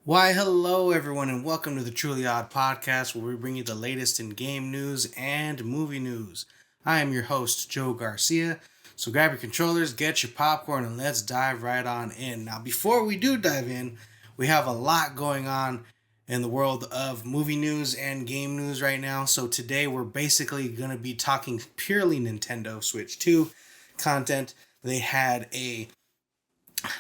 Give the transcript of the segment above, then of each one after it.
Why, hello everyone, and welcome to the Truly Odd Podcast, where we bring you the latest in game news and movie news. I am your host, Joe Garcia. So grab your controllers, get your popcorn, and let's dive right on in. Now, before we do dive in, we have a lot going on in the world of movie news and game news right now. So today we're basically going to be talking purely Nintendo Switch 2 content. They had a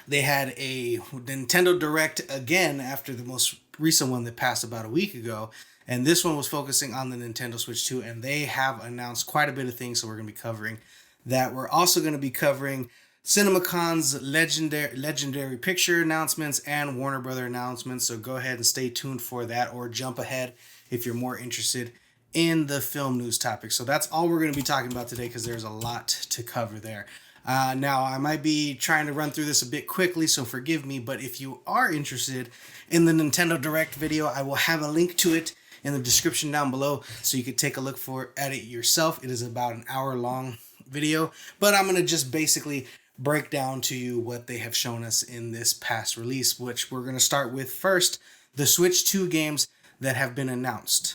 Nintendo Direct again after the most recent one that passed about a week ago. And this one was focusing on the Nintendo Switch 2. And they have announced quite a bit of things. So we're going to be covering that. We're also going to be covering CinemaCon's legendary picture announcements and Warner Brother announcements. So go ahead and stay tuned for that, or jump ahead if you're more interested in the film news topic. So that's all we're going to be talking about today, because there's a lot to cover there. Now, I might be trying to run through this a bit quickly, so forgive me, but if you are interested in the Nintendo Direct video, I will have a link to it in the description down below, so you could take a look at it yourself. It is about an hour-long video, but I'm going to just basically break down to you what they have shown us in this past release, which we're going to start with first, the Switch 2 games that have been announced.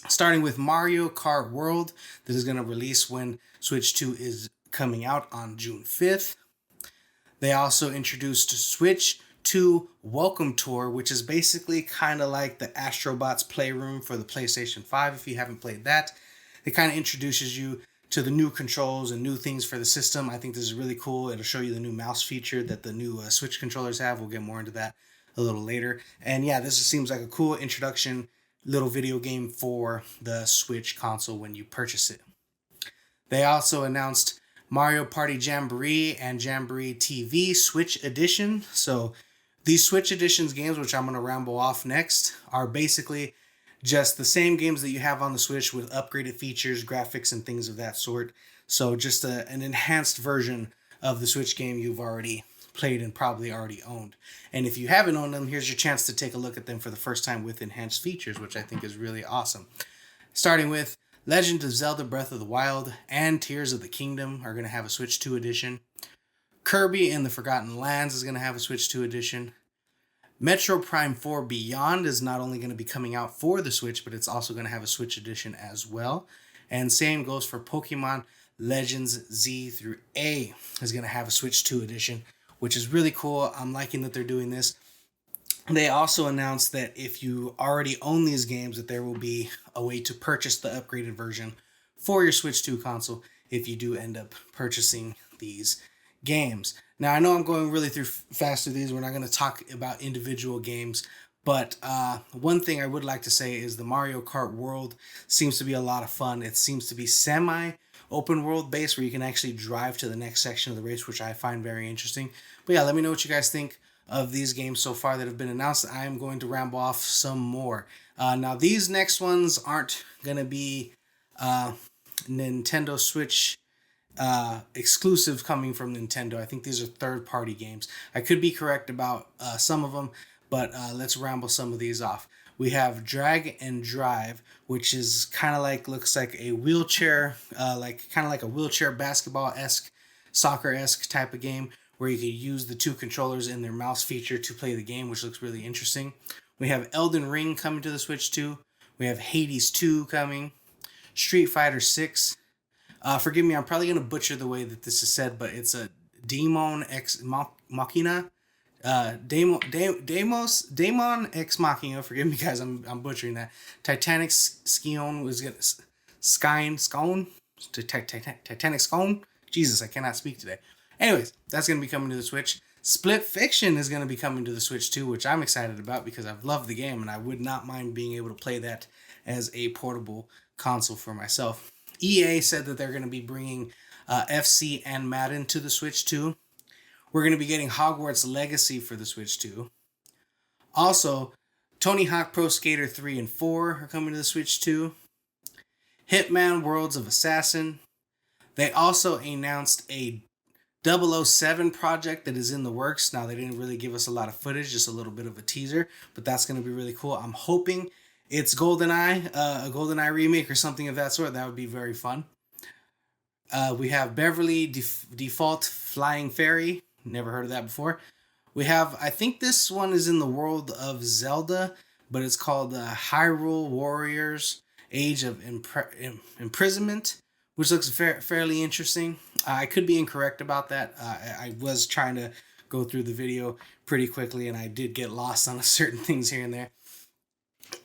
Starting with Mario Kart World, that is going to release when Switch 2 is coming out on June 5th. They also introduced Switch 2 Welcome Tour, which is basically kind of like the Astrobots Playroom for the PlayStation 5. If you haven't played that, it kind of introduces you to the new controls and new things for the system. I think this is really cool. It'll show you the new mouse feature that the new Switch controllers have. We'll get more into that a little later. And yeah, this just seems like a cool introduction little video game for the Switch console when you purchase it. They also announced Mario Party Jamboree and Jamboree TV Switch Edition. So these Switch Editions games, which I'm going to ramble off next, are basically just the same games that you have on the Switch with upgraded features, graphics, and things of that sort. So just an enhanced version of the Switch game you've already played and probably already owned. And if you haven't owned them, here's your chance to take a look at them for the first time with enhanced features, which I think is really awesome. Starting with Legend of Zelda Breath of the Wild and Tears of the Kingdom are going to have a Switch 2 edition. Kirby and the Forgotten Lands is going to have a Switch 2 edition. Metro Prime 4 Beyond is not only going to be coming out for the Switch, but it's also going to have a Switch edition as well. And same goes for Pokémon Legends Z through A is going to have a Switch 2 edition, which is really cool. I'm liking that they're doing this. They also announced that if you already own these games, that there will be a way to purchase the upgraded version for your Switch 2 console if you do end up purchasing these games. Now, I know I'm going really fast through these. We're not going to talk about individual games, but one thing I would like to say is the Mario Kart World seems to be a lot of fun. It seems to be semi-open world based, where you can actually drive to the next section of the race, which I find very interesting. But yeah, let me know what you guys think of these games so far that have been announced. I am going to ramble off some more. Now, these next ones aren't going to be Nintendo Switch exclusive coming from Nintendo. I think these are third-party games. I could be correct about some of them, but let's ramble some of these off. We have Drag and Drive, which is kind of like, looks like a wheelchair, kind of like a wheelchair basketball-esque, soccer-esque type of game, where you could use the two controllers and their mouse feature to play the game, which looks really interesting. We have Elden Ring coming to the Switch 2. We have Hades 2 coming. Street Fighter 6. Forgive me, I'm probably going to butcher the way that this is said, but it's a Daemon Ex Machina. Daemon Ex Machina. Forgive me, guys, I'm butchering that. Titanic Scion was going to... Scone? Titanic Scone? Jesus, I cannot speak today. Anyways, that's going to be coming to the Switch. Split Fiction is going to be coming to the Switch too, which I'm excited about because I've loved the game and I would not mind being able to play that as a portable console for myself. EA said that they're going to be bringing FC and Madden to the Switch too. We're going to be getting Hogwarts Legacy for the Switch too. Also, Tony Hawk Pro Skater 3 and 4 are coming to the Switch too. Hitman Worlds of Assassin. They also announced a 007 project that is in the works. Now, they didn't really give us a lot of footage, just a little bit of a teaser, but that's going to be really cool. I'm hoping it's GoldenEye, a GoldenEye remake or something of that sort. That would be very fun. We have Beverly Default Flying Fairy. Never heard of that before. We have, I think this one is in the world of Zelda, but it's called Hyrule Warriors Age of Imprisonment, which looks fairly interesting. I could be incorrect about that. I was trying to go through the video pretty quickly, and I did get lost on certain things here and there.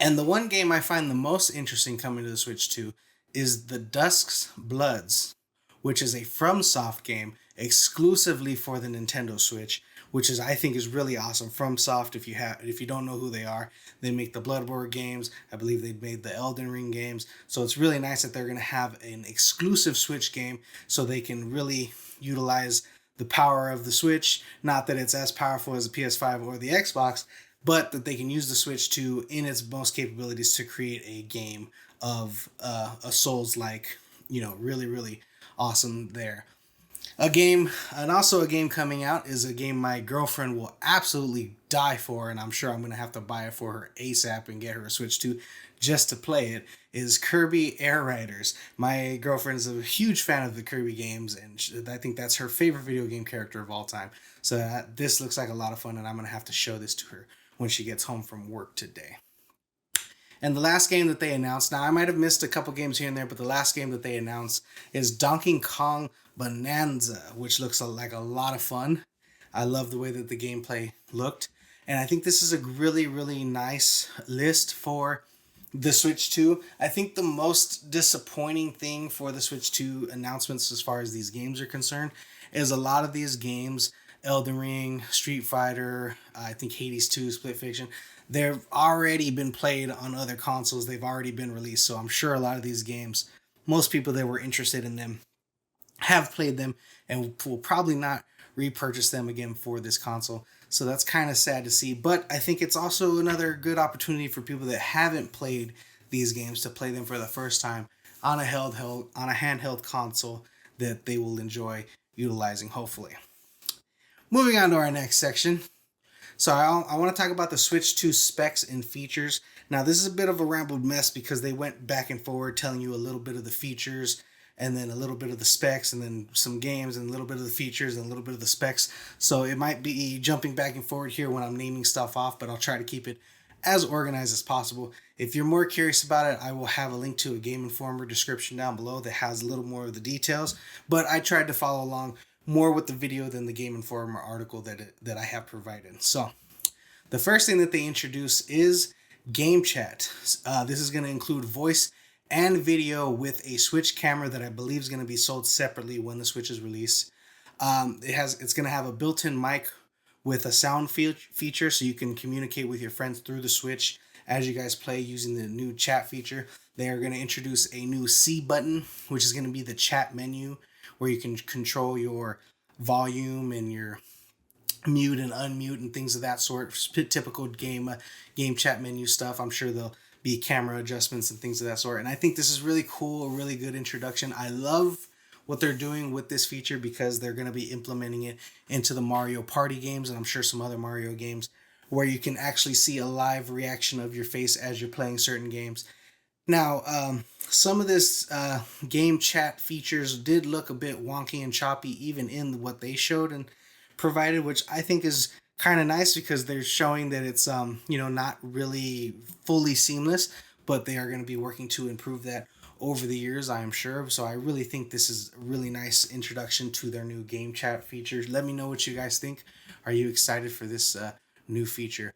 And the one game I find the most interesting coming to the Switch 2 is the Dusk's Bloods, which is a FromSoft game exclusively for the Nintendo Switch, which is, I think, is really awesome. FromSoft, if you don't know who they are, they make the Bloodborne games. I believe they made the Elden Ring games. So it's really nice that they're going to have an exclusive Switch game so they can really utilize the power of the Switch. Not that it's as powerful as the PS5 or the Xbox, but that they can use the Switch 2 in its most capabilities to create a game of a Souls-like, really, really awesome there. A game, and also a game coming out, is a game my girlfriend will absolutely die for, and I'm sure I'm going to have to buy it for her ASAP and get her a Switch 2 just to play it, is Kirby Air Riders. My girlfriend's a huge fan of the Kirby games, and I think that's her favorite video game character of all time. So this looks like a lot of fun, and I'm going to have to show this to her when she gets home from work today. And the last game that they announced, now I might have missed a couple games here and there, but the last game that they announced is Donkey Kong Bonanza, which looks like a lot of fun. I love the way that the gameplay looked. And I think this is a really, really nice list for the Switch 2. I think the most disappointing thing for the Switch 2 announcements as far as these games are concerned is a lot of these games, Elden Ring, Street Fighter, I think Hades 2, Split Fiction, they've already been played on other consoles. They've already been released. So I'm sure a lot of these games, most people that were interested in them have played them and will probably not repurchase them again for this console. So that's kind of sad to see. But I think it's also another good opportunity for people that haven't played these games to play them for the first time on a handheld console that they will enjoy utilizing, hopefully. Moving on to our next section. So I want to talk about the Switch 2 specs and features. Now, this is a bit of a rambled mess because they went back and forward telling you a little bit of the features and then a little bit of the specs and then some games and a little bit of the features and a little bit of the specs. So it might be jumping back and forward here when I'm naming stuff off, but I'll try to keep it as organized as possible. If you're more curious about it, I will have a link to a Game Informer description down below that has a little more of the details, but I tried to follow along more with the video than the Game Informer article that I have provided. So the first thing that they introduce is Game Chat. This is going to include voice and video with a Switch camera that I believe is going to be sold separately when the Switch is released. It's going to have a built-in mic with a sound feature so you can communicate with your friends through the Switch as you guys play using the new chat feature. They are going to introduce a new C button, which is going to be the chat menu, where you can control your volume and your mute and unmute and things of that sort. Typical game chat menu stuff. I'm sure there'll be camera adjustments and things of that sort. And I think this is really cool, a really good introduction. I love what they're doing with this feature because they're going to be implementing it into the Mario Party games, and I'm sure some other Mario games, where you can actually see a live reaction of your face as you're playing certain games. Now, some of this game chat features did look a bit wonky and choppy even in what they showed and provided, which I think is kind of nice because they're showing that it's not really fully seamless, but they are going to be working to improve that over the years, I am sure. So I really think this is a really nice introduction to their new game chat features. Let me know what you guys think. Are you excited for this new feature?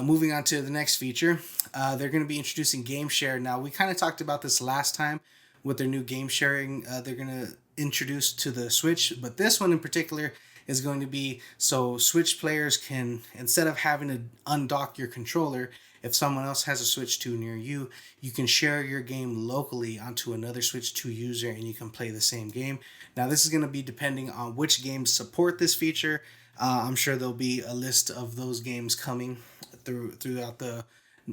Moving on to the next feature, they're going to be introducing Game Share. Now, we kind of talked about this last time with their new game sharing they're going to introduce to the Switch, but this one in particular is going to be so Switch players can, instead of having to undock your controller, if someone else has a Switch 2 near you, you can share your game locally onto another Switch 2 user and you can play the same game. Now, this is going to be depending on which games support this feature. I'm sure there'll be a list of those games coming throughout the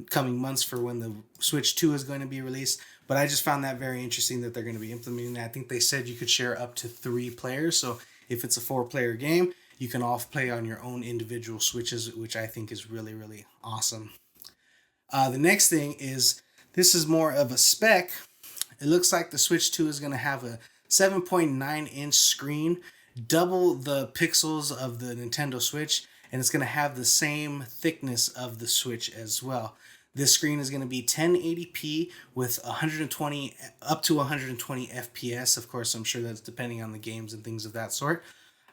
coming months for when the Switch 2 is going to be released. But I just found that very interesting that they're going to be implementing that. I think they said you could share up to 3 players. So if it's a 4-player game, you can all play on your own individual Switches, which I think is really, really awesome. The next thing is, this is more of a spec. It looks like the Switch 2 is going to have a 7.9-inch screen, double the pixels of the Nintendo Switch, and it's going to have the same thickness of the Switch as well. This screen is going to be 1080p with 120 up to 120 FPS. Of course, I'm sure that's depending on the games and things of that sort.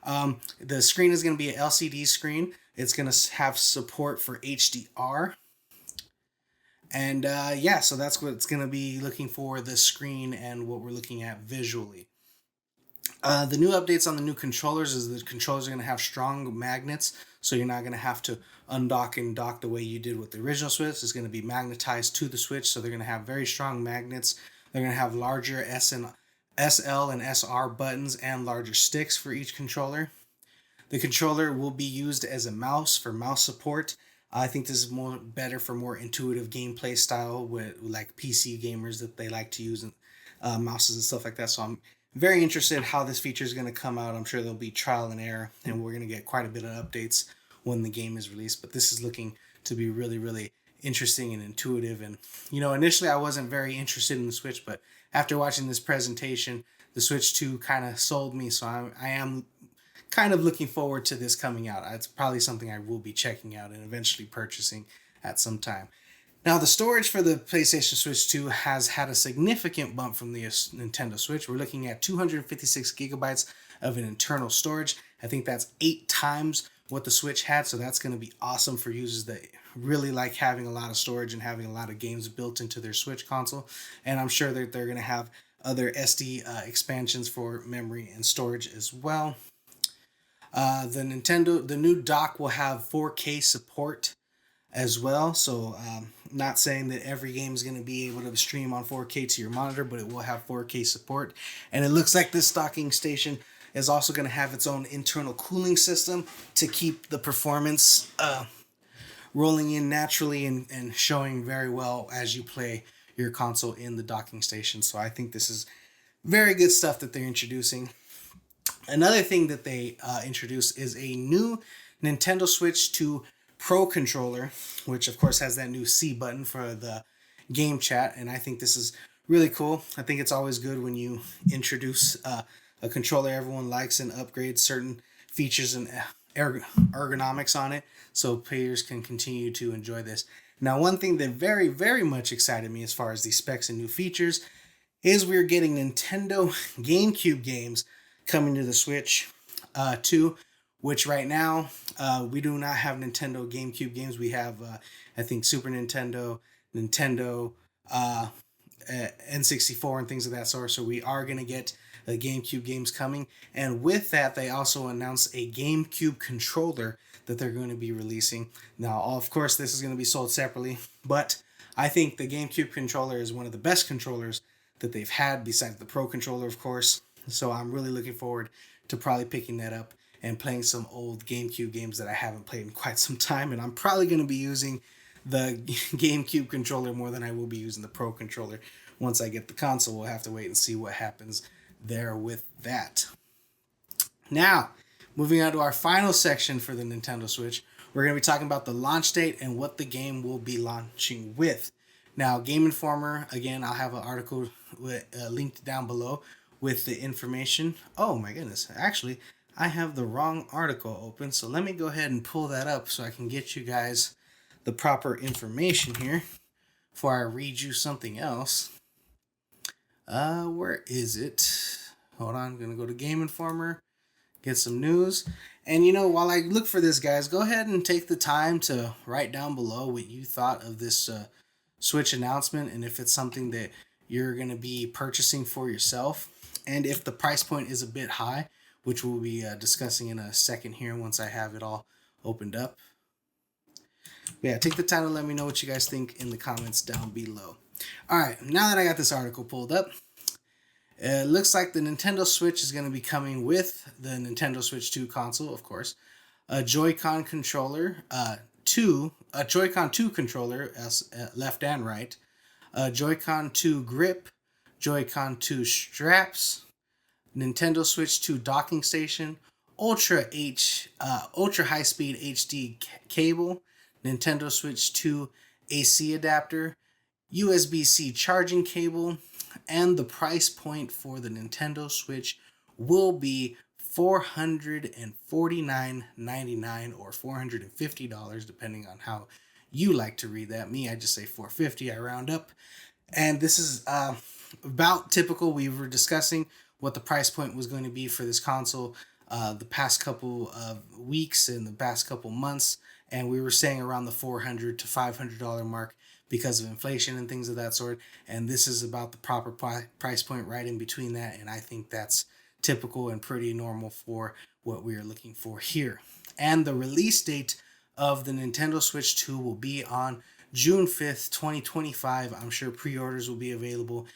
The screen is going to be an LCD screen. It's going to have support for HDR. And yeah, so that's what it's going to be looking for, the screen and what we're looking at visually. The new updates on the new controllers is the controllers are going to have strong magnets, so you're not going to have to undock and dock the way you did with the original Switch. It's going to be magnetized to the Switch, so they're going to have very strong magnets. They're going to have larger SL and SR buttons and larger sticks for each controller. The controller will be used as a mouse for mouse support. I think this is better for more intuitive gameplay style with like PC gamers that they like to use mouses and stuff like that. So I'm very interested how this feature is going to come out. I'm sure there'll be trial and error, and we're going to get quite a bit of updates when the game is released. But this is looking to be really, really interesting and intuitive. And, initially I wasn't very interested in the Switch, but after watching this presentation, the Switch 2 kind of sold me. So I am kind of looking forward to this coming out. It's probably something I will be checking out and eventually purchasing at some time. Now, the storage for the PlayStation Switch 2 has had a significant bump from the Nintendo Switch. We're looking at 256 gigabytes of an internal storage. I think that's 8 times what the Switch had, so that's going to be awesome for users that really like having a lot of storage and having a lot of games built into their Switch console. And I'm sure that they're going to have other SD expansions for memory and storage as well. The new dock will have 4K support as well. So not saying that every game is going to be able to stream on 4K to your monitor, but it will have 4K support. And it looks like this docking station is also going to have its own internal cooling system to keep the performance rolling in naturally and showing very well as you play your console in the docking station. So I think this is very good stuff that they're introducing. Another thing that they introduced is a new Nintendo Switch 2 Pro controller, which of course has that new C button for the game chat, and I think this is really cool. I think it's always good when you introduce a controller everyone likes and upgrade certain features and ergonomics on it so players can continue to enjoy this. Now, one thing that very, very much excited me as far as the specs and new features is we're getting Nintendo GameCube games coming to the Switch 2, which right now we do not have Nintendo GameCube games. We have, I think, Super Nintendo, N64, and things of that sort. So we are going to get GameCube games coming. And with that, they also announced a GameCube controller that they're going to be releasing. Now, of course, this is going to be sold separately, but I think the GameCube controller is one of the best controllers that they've had, besides the Pro controller, of course. So I'm really looking forward to probably picking that up and playing some old GameCube games that I haven't played in quite some time. And I'm probably going to be using the GameCube controller more than I will be using the Pro controller. Once I get the console, we'll have to wait and see what happens there with that. Now, moving on to our final section for the Nintendo Switch, we're going to be talking about the launch date and what the game will be launching with. Now, Game Informer, again, I'll have an article linked down below with the information. Oh my goodness, actually, I have the wrong article open, so let me go ahead and pull that up so I can get you guys the proper information here before I read you something else. Where is it? Hold on, I'm going to go to Game Informer, get some news. And while I look for this, guys, go ahead and take the time to write down below what you thought of this Switch announcement, and if it's something that you're going to be purchasing for yourself, and if the price point is a bit high, which we'll be discussing in a second here once I have it all opened up. But yeah, take the time to let me know what you guys think in the comments down below. All right, now that I got this article pulled up, it looks like the Nintendo Switch is going to be coming with the Nintendo Switch 2 console, of course, a Joy-Con controller, a Joy-Con 2 controller, left and right, a Joy-Con 2 grip, Joy-Con 2 straps, Nintendo Switch 2 docking station, ultra high speed HD cable, Nintendo Switch 2 AC adapter, USB-C charging cable, and the price point for the Nintendo Switch will be $449.99 or $450, depending on how you like to read that. Me, I just say 450. I round up. And this is about typical. We were discussing what the price point was going to be for this console the past couple of weeks and the past couple months, and we were saying around the $400 to $500 mark because of inflation and things of that sort. And this is about the proper price point right in between that, and I think that's typical and pretty normal for what we are looking for here. And the release date of the Nintendo Switch 2 will be on June 5th, 2025. I'm sure pre-orders will be available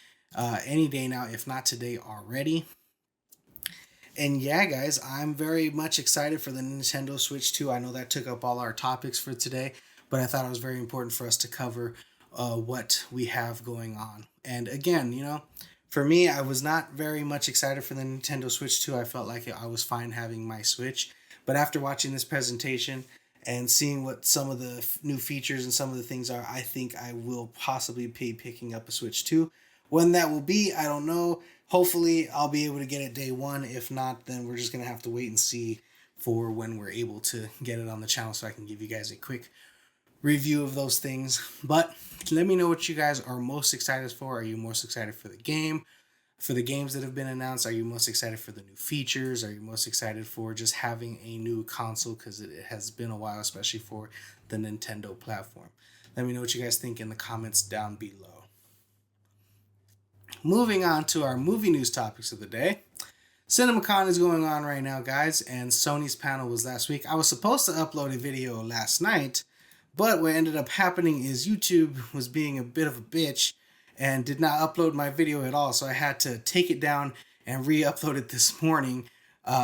any day now, if not today already. And yeah, guys, I'm very much excited for the Nintendo Switch 2. I know that took up all our topics for today, but I thought it was very important for us to cover what we have going on. And again, for me, I was not very much excited for the Nintendo Switch 2. I felt like I was fine having my Switch. But after watching this presentation and seeing what some of the new features and some of the things are, I think I will possibly be picking up a Switch 2. When that will be, I don't know. Hopefully, I'll be able to get it day one. If not, then we're just going to have to wait and see for when we're able to get it on the channel so I can give you guys a quick review of those things. But let me know what you guys are most excited for. Are you most excited for the game? For the games that have been announced? Are you most excited for the new features? Are you most excited for just having a new console? Because it has been a while, especially for the Nintendo platform. Let me know what you guys think in the comments down below. Moving on to our movie news topics of the day. CinemaCon is going on right now, guys, and Sony's panel was last week. I was supposed to upload a video last night, but what ended up happening is YouTube was being a bit of a bitch and did not upload my video at all, so I had to take it down and re-upload it this morning.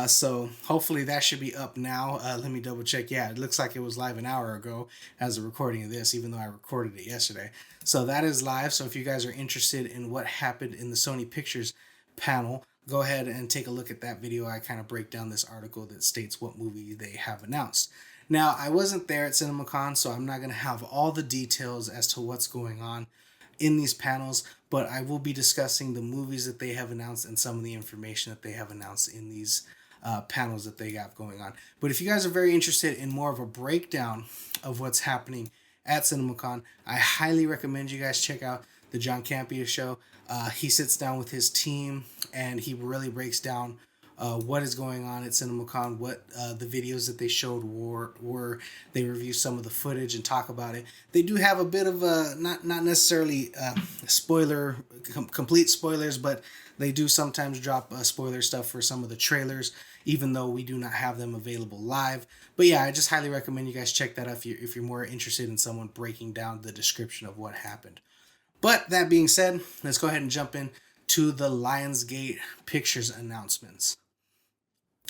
So hopefully that should be up now. Let me double check. Yeah, it looks like it was live an hour ago as a recording of this, even though I recorded it yesterday. So that is live. So if you guys are interested in what happened in the Sony Pictures panel, go ahead and take a look at that video. I kind of break down this article that states what movie they have announced. Now, I wasn't there at CinemaCon, so I'm not going to have all the details as to what's going on in these panels, but I will be discussing the movies that they have announced and some of the information that they have announced in these panels that they got going on. But if you guys are very interested in more of a breakdown of what's happening at CinemaCon, I highly recommend you guys check out the John Campea show. He sits down with his team and he really breaks down what is going on at CinemaCon, what the videos that they showed were. They review some of the footage and talk about it. They do have a bit of a, not necessarily complete spoilers, but they do sometimes drop spoiler stuff for some of the trailers, even though we do not have them available live. But yeah, I just highly recommend you guys check that out if you're more interested in someone breaking down the description of what happened. But that being said, let's go ahead and jump in to the Lionsgate Pictures announcements.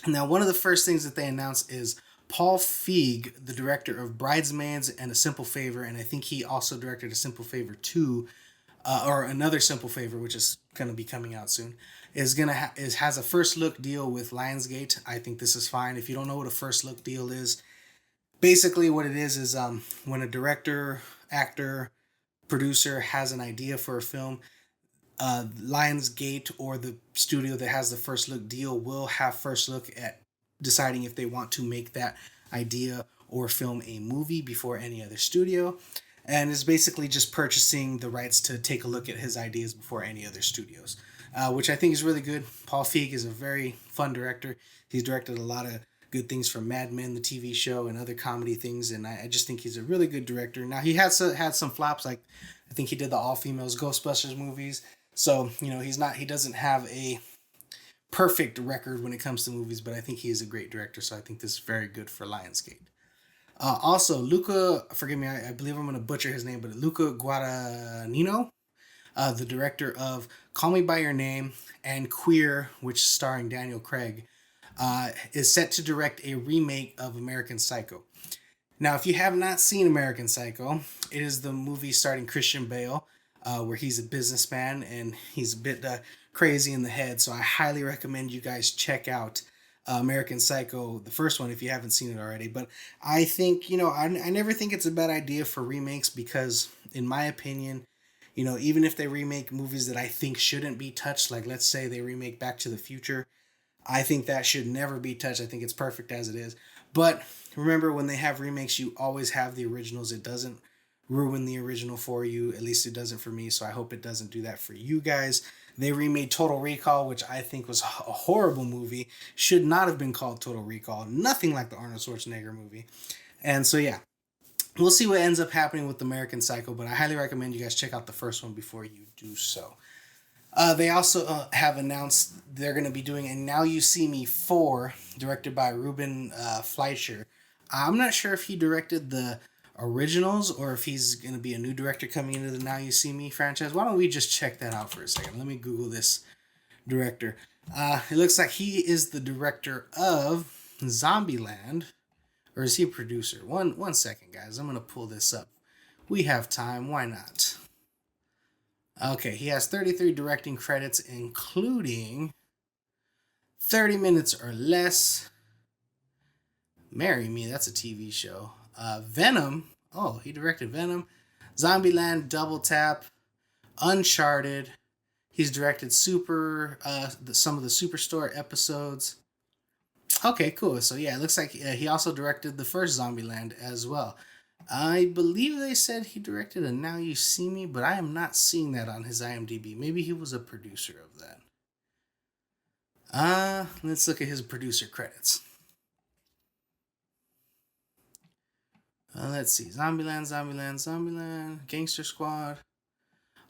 Now, one of the first things that they announced is Paul Feig, the director of Bridesmaids and A Simple Favor, and I think he also directed A Simple Favor 2, or Another Simple Favor, which is going to be coming out soon, has a first look deal with Lionsgate. I think this is fine. If you don't know what a first look deal is, basically what it is when a director, actor, producer has an idea for a film, Lionsgate or the studio that has the first look deal will have first look at deciding if they want to make that idea or film a movie before any other studio. And it's basically just purchasing the rights to take a look at his ideas before any other studios, which I think is really good. Paul Feig is a very fun director. He's directed a lot of good things from Mad Men, the TV show, and other comedy things, and I just think he's a really good director. Now, he had some flops, like I think he did the all-females Ghostbusters movies. So, he doesn't have a perfect record when it comes to movies, but I think he is a great director, so I think this is very good for Lionsgate. Also, Luca, forgive me, I believe I'm going to butcher his name, but Luca Guadagnino, the director of Call Me By Your Name and Queer, which is starring Daniel Craig, is set to direct a remake of American Psycho. Now, if you have not seen American Psycho, it is the movie starring Christian Bale, where he's a businessman and he's a bit crazy in the head. So I highly recommend you guys check out American Psycho, the first one, if you haven't seen it already. But I think, I never think it's a bad idea for remakes because, in my opinion, even if they remake movies that I think shouldn't be touched, like let's say they remake Back to the Future, I think that should never be touched. I think it's perfect as it is. But remember, when they have remakes, you always have the originals. It doesn't ruin the original for you. At least it doesn't for me. So I hope it doesn't do that for you guys. They remade Total Recall, which I think was a horrible movie. Should not have been called Total Recall. Nothing like the Arnold Schwarzenegger movie. And so, yeah, we'll see what ends up happening with American Psycho. But I highly recommend you guys check out the first one before you do so. They also have announced they're going to be doing a Now You See Me 4, directed by Ruben Fleischer. I'm not sure if he directed the originals or if he's going to be a new director coming into the Now You See Me franchise. Why don't we just check that out for a second? Let me Google this director. It looks like he is the director of Zombieland. Or is he a producer? One second, guys. I'm going to pull this up. We have time. Why not? Okay, he has 33 directing credits, including 30 Minutes or Less. Marry Me, that's a TV show. Venom. Oh, he directed Venom. Zombieland, Double Tap, Uncharted. He's directed some of the Superstore episodes. Okay, cool. So yeah, it looks like he also directed the first Zombieland as well. I believe they said he directed a Now You See Me, but I am not seeing that on his IMDb. Maybe he was a producer of that. Let's look at his producer credits. Let's see. Zombieland, Gangster Squad.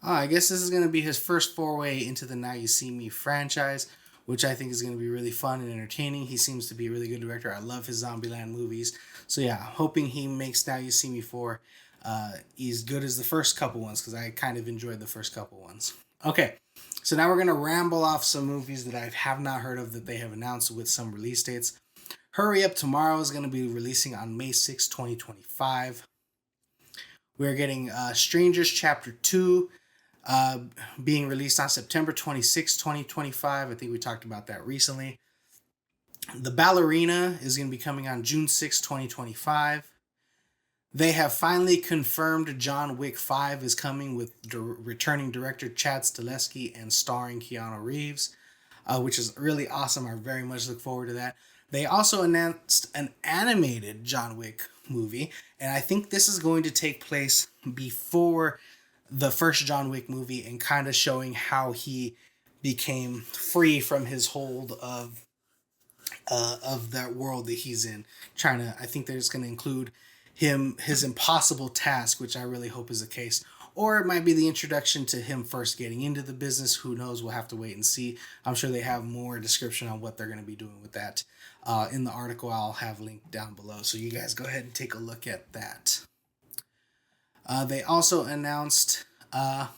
Oh, I guess this is going to be his first foray into the Now You See Me franchise, which I think is going to be really fun and entertaining. He seems to be a really good director. I love his Zombieland movies. So yeah, hoping he makes Now You See Me 4 as good as the first couple ones, because I kind of enjoyed the first couple ones. Okay, so now we're going to ramble off some movies that I have not heard of that they have announced with some release dates. Hurry Up Tomorrow is going to be releasing on May 6, 2025. We're getting Strangers Chapter 2 being released on September 26, 2025. I think we talked about that recently. The Ballerina is going to be coming on June 6, 2025. They have finally confirmed John Wick 5 is coming with returning director Chad Stahelski and starring Keanu Reeves, which is really awesome. I very much look forward to that. They also announced an animated John Wick movie, and I think this is going to take place before the first John Wick movie and kind of showing how he became free from his hold of that world that he's in. I think they're just going to include his impossible task, which I really hope is the case. Or it might be the introduction to him first getting into the business. Who knows? We'll have to wait and see. I'm sure they have more description on what they're going to be doing with that in the article I'll have linked down below. So you guys go ahead and take a look at that. They also announced a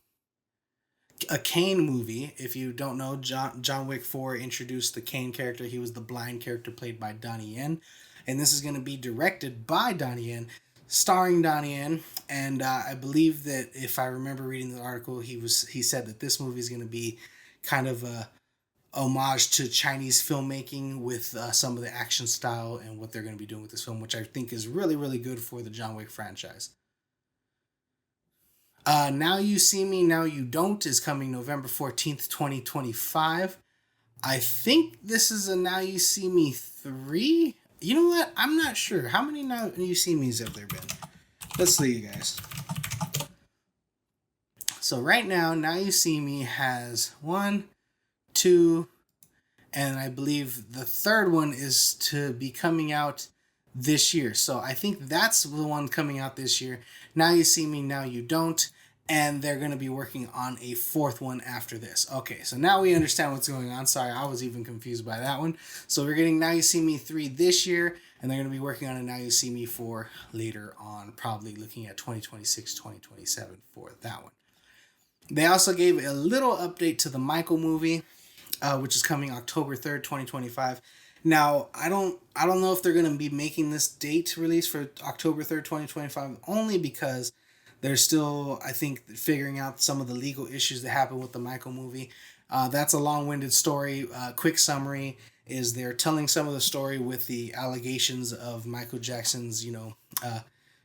Kane movie. If you don't know, John Wick 4 introduced the Kane character. He was the blind character played by Donnie Yen. And this is going to be directed by Donnie Yen, starring Donnie Yen. And I believe that if I remember reading the article, he said that this movie is going to be kind of a homage to Chinese filmmaking with some of the action style and what they're going to be doing with this film, which I think is really, really good for the John Wick franchise. Now You See Me, Now You Don't is coming November 14th, 2025. I think this is a Now You See Me 3. You know what? I'm not sure. How many Now You See Me's have there been? Let's see, you guys. So right now You See Me has 1, 2, and I believe the third one is to be coming out this year. So I think that's the one coming out this year. Now You See Me, Now You Don't. And they're going to be working on a fourth one after this. Okay, so now we understand what's going on. Sorry, I was even confused by that one. So we're getting Now You See Me 3 this year, and they're going to be working on a Now You See Me 4 later on, probably looking at 2026, 2027 for that one. They also gave a little update to the Michael movie, which is coming October 3rd, 2025. Now, I don't know if they're going to be making this date release for October 3rd, 2025, only because they're still, I think, figuring out some of the legal issues that happened with the Michael movie. That's a long-winded story. Quick summary is they're telling some of the story with the allegations of Michael Jackson's,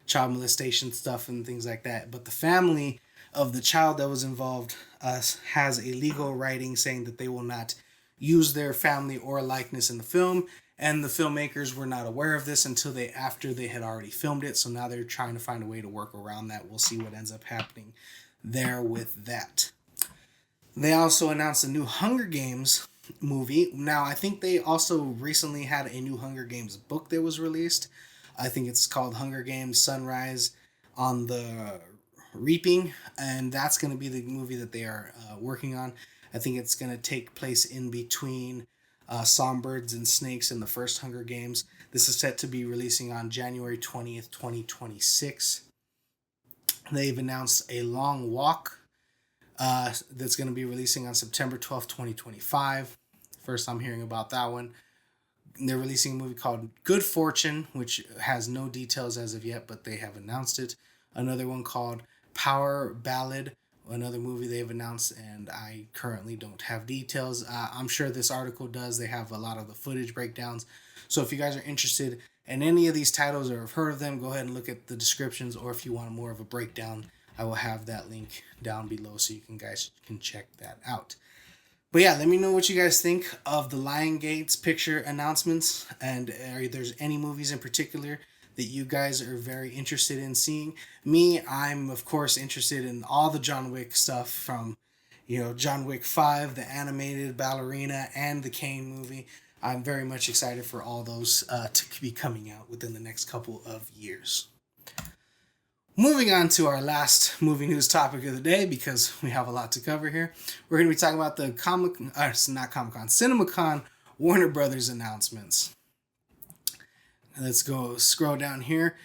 child molestation stuff and things like that. But the family of the child that was involved has a legal writing saying that they will not use their family or likeness in the film, and the filmmakers were not aware of this until after they had already filmed it. So now they're trying to find a way to work around that. We'll see what ends up happening there with that. They also announced a new Hunger Games movie. Now, I think they also recently had a new Hunger Games book that was released. I think it's called Hunger Games Sunrise on the Reaping, and that's going to be the movie that they are working on. I think it's going to take place in between Songbirds and Snakes in the first Hunger Games. This is set to be releasing on January 20th, 2026. They've announced A Long Walk that's going to be releasing on September 12th, 2025. First I'm hearing about that one. They're releasing a movie called Good Fortune, which has no details as of yet, but they have announced it. Another one called Power Ballad, another movie they've announced, and I currently don't have details. I'm sure this article does. They have a lot of the footage breakdowns. So if you guys are interested in any of these titles or have heard of them, go ahead and look at the descriptions, or if you want more of a breakdown, I will have that link down below so you guys can check that out. But yeah, let me know what you guys think of the Lionsgate's picture announcements, and if there's any movies in particular that you guys are very interested in seeing. Me, I'm of course interested in all the John Wick stuff, from John Wick 5, the animated Ballerina, and the Kane movie. I'm very much excited for all those to be coming out within the next couple of years. Moving on to our last movie news topic of the day, because we have a lot to cover here. We're going to be talking about the CinemaCon Warner Brothers announcements. Let's go scroll down here.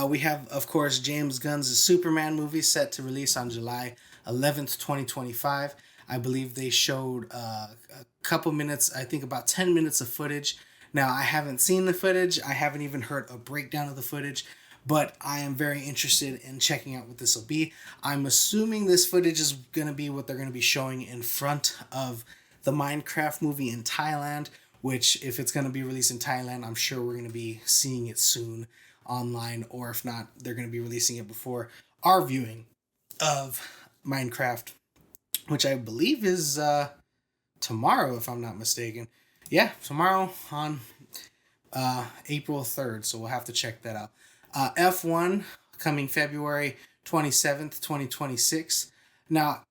We have, of course, James Gunn's Superman movie set to release on July 11th, 2025. I believe they showed a couple minutes, I think about 10 minutes of footage. Now, I haven't seen the footage. I haven't even heard a breakdown of the footage, but I am very interested in checking out what this will be. I'm assuming this footage is going to be what they're going to be showing in front of the Minecraft movie in Thailand, which, if it's going to be released in Thailand, I'm sure we're going to be seeing it soon online, or if not, they're going to be releasing it before our viewing of Minecraft, which I believe is tomorrow, if I'm not mistaken. Yeah, tomorrow on April 3rd, so we'll have to check that out. F1 coming February 27th, 2026. Now,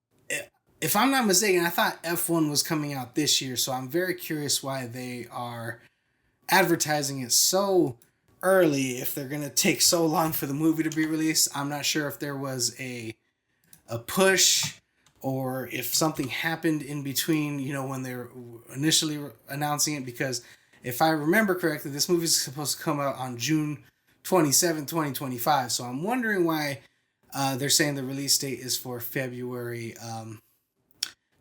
if I'm not mistaken, I thought F1 was coming out this year, so I'm very curious why they are advertising it so early if they're going to take so long for the movie to be released. I'm not sure if there was a push, or if something happened in between, when they were initially announcing it, because if I remember correctly, this movie is supposed to come out on June 27, 2025. So I'm wondering why they're saying the release date is for February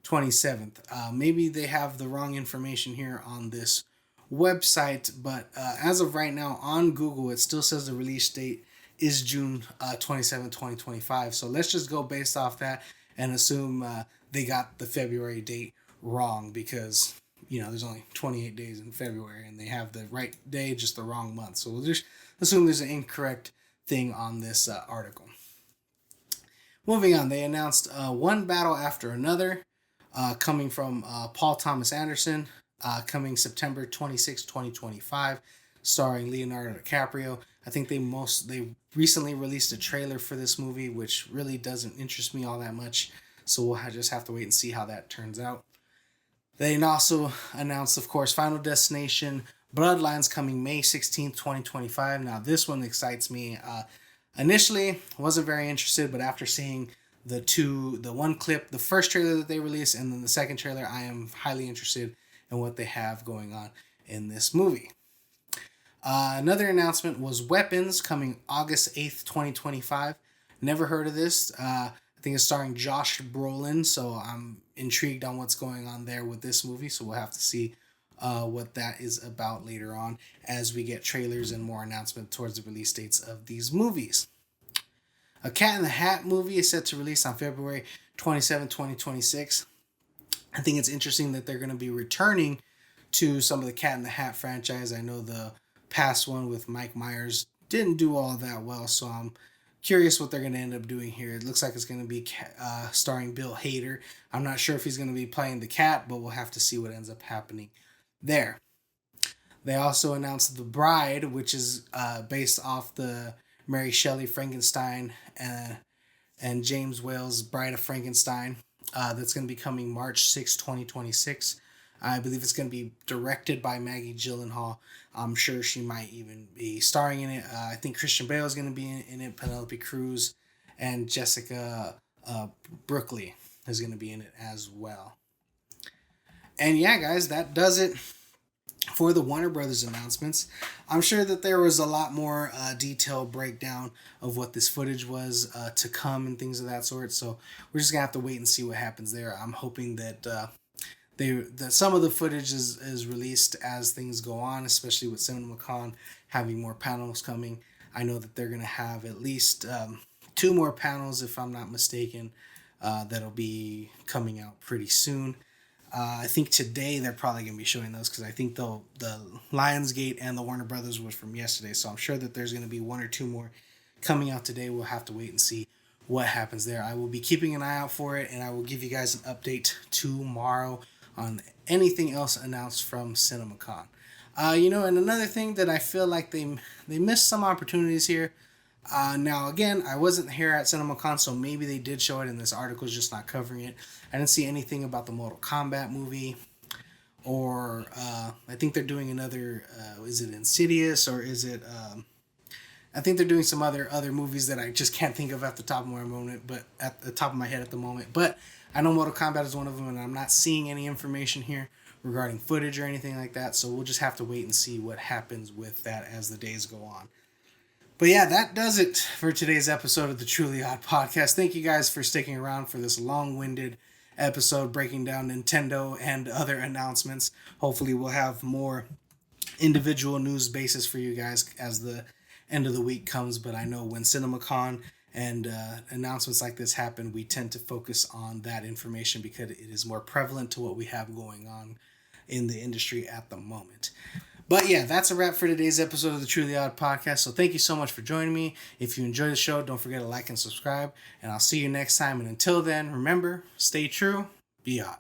27th. Maybe they have the wrong information here on this website, but as of right now on Google, it still says the release date is June 27, 2025. So let's just go based off that and assume they got the February date wrong, because there's only 28 days in February and they have the right day, just the wrong month. So we'll just assume there's an incorrect thing on this article. Moving on, they announced One Battle After Another, coming from Paul Thomas Anderson, coming September 26, 2025, starring Leonardo DiCaprio. I think they recently released a trailer for this movie, which really doesn't interest me all that much, so we'll just have to wait and see how that turns out. They also announced, of course, Final Destination Bloodlines, coming May 16th, 2025. Now, this one excites me. Initially, wasn't very interested, but after seeing the one clip, the first trailer that they released, and then the second trailer, I am highly interested in what they have going on in this movie. Another announcement was Weapons, coming August 8th, 2025. Never heard of this. I think it's starring Josh Brolin, so I'm intrigued on what's going on there with this movie, so we'll have to see what that is about later on as we get trailers and more announcements towards the release dates of these movies. A Cat in the Hat movie is set to release on February 27, 2026. I think it's interesting that they're going to be returning to some of the Cat in the Hat franchise. I know the past one with Mike Myers didn't do all that well, so I'm curious what they're going to end up doing here. It looks like it's going to be starring Bill Hader. I'm not sure if he's going to be playing the cat, but we'll have to see what ends up happening there. They also announced The Bride, which is based off the Mary Shelley Frankenstein and James Whale's Bride of Frankenstein. That's going to be coming March 6, 2026. I believe it's going to be directed by Maggie Gyllenhaal. I'm sure she might even be starring in it. I think Christian Bale is going to be in it, Penelope Cruz, and Jessica Brookley is going to be in it as well. And yeah, guys, that does it for the Warner Brothers announcements. I'm sure that there was a lot more detailed breakdown of what this footage was to come and things of that sort. So we're just gonna have to wait and see what happens there. I'm hoping that that some of the footage is released as things go on, especially with CinemaCon having more panels coming. I know that they're gonna have at least 2 more panels, if I'm not mistaken, that'll be coming out pretty soon. I think today they're probably going to be showing those because I think the Lionsgate and the Warner Brothers was from yesterday. So I'm sure that there's going to be 1 or 2 more coming out today. We'll have to wait and see what happens there. I will be keeping an eye out for it, and I will give you guys an update tomorrow on anything else announced from CinemaCon. And another thing that I feel like they missed some opportunities here. Now, again, I wasn't here at CinemaCon, so maybe they did show it and this article is just not covering it. I didn't see anything about the Mortal Kombat movie, or I think they're doing another, is it Insidious, or is it, I think they're doing some other movies that I just can't think of at the top of my head at the moment, but I know Mortal Kombat is one of them, and I'm not seeing any information here regarding footage or anything like that, so we'll just have to wait and see what happens with that as the days go on. But yeah, that does it for today's episode of the Truly Odd Podcast. Thank you guys for sticking around for this long-winded episode breaking down Nintendo and other announcements. Hopefully we'll have more individual news basis for you guys as the end of the week comes. But I know when CinemaCon and announcements like this happen, we tend to focus on that information because it is more prevalent to what we have going on in the industry at the moment. But yeah, that's a wrap for today's episode of the Truly Odd Podcast. So thank you so much for joining me. If you enjoyed the show, don't forget to like and subscribe. And I'll see you next time. And until then, remember, stay true, be odd.